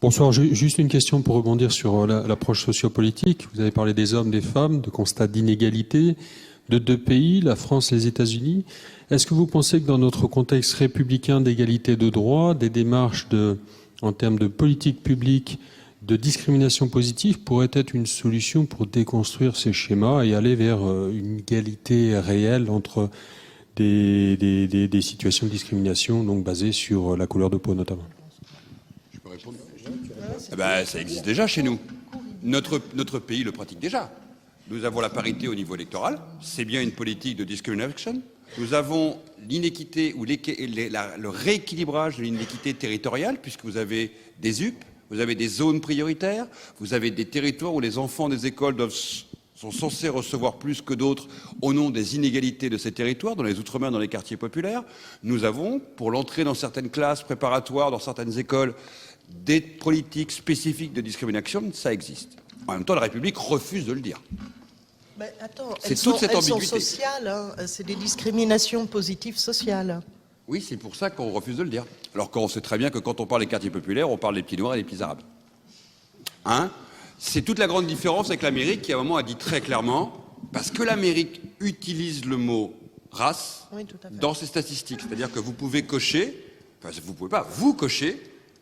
Bonsoir, juste une question pour rebondir sur l'approche sociopolitique. Vous avez parlé des hommes, des femmes, de constats d'inégalité, de deux pays, la France et les États-Unis. Est-ce que vous pensez que dans notre contexte républicain d'égalité de droits, des démarches en termes de politique publique, de discrimination positive pourraient être une solution pour déconstruire ces schémas et aller vers une égalité réelle entre des situations de discrimination donc basées sur la couleur de peau notamment? Je peux répondre? Ça existe déjà chez nous. Notre pays le pratique déjà. Nous avons la parité au niveau électoral. C'est bien une politique de discrimination. Nous avons l'inéquité ou le rééquilibrage de l'inéquité territoriale, puisque vous avez des UP, vous avez des zones prioritaires, vous avez des territoires où les enfants des écoles sont censés recevoir plus que d'autres au nom des inégalités de ces territoires, dans les Outre-mer, dans les quartiers populaires. Nous avons, pour l'entrée dans certaines classes préparatoires, dans certaines écoles, des politiques spécifiques de discrimination, ça existe. En même temps, la République refuse de le dire. Mais attends, C'est toute cette ambiguïté. elles sont sociales, hein, c'est des discriminations positives sociales. Oui, c'est pour ça qu'on refuse de le dire. Alors qu'on sait très bien que quand on parle des quartiers populaires, on parle des petits noirs et des petits arabes. Hein? C'est toute la grande différence avec l'Amérique qui, à un moment, a dit très clairement, parce que l'Amérique utilise le mot race dans ses statistiques. C'est-à-dire que vous pouvez cocher, enfin, vous pouvez pas, vous cocher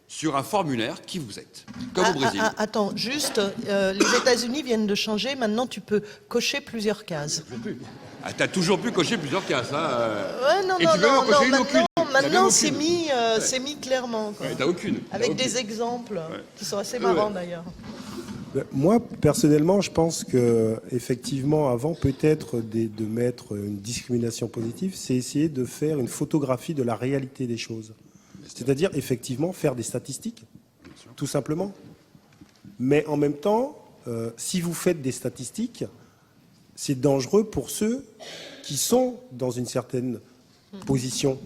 sur un formulaire qui vous êtes, comme au Brésil. Attends, juste, les États-Unis viennent de changer, maintenant tu peux cocher plusieurs cases. Ah, t'as toujours pu cocher plusieurs cases, hein. Ouais, non, Et tu peux même en cocher une aucune. Maintenant c'est mis clairement. Quoi. Ouais, t'as aucune. Avec des exemples qui sont assez marrants d'ailleurs. Moi, personnellement, je pense que effectivement, avant peut-être de mettre une discrimination positive, c'est essayer de faire une photographie de la réalité des choses. C'est-à-dire, effectivement, faire des statistiques, tout simplement. Mais en même temps, si vous faites des statistiques, c'est dangereux pour ceux qui sont dans une certaine position.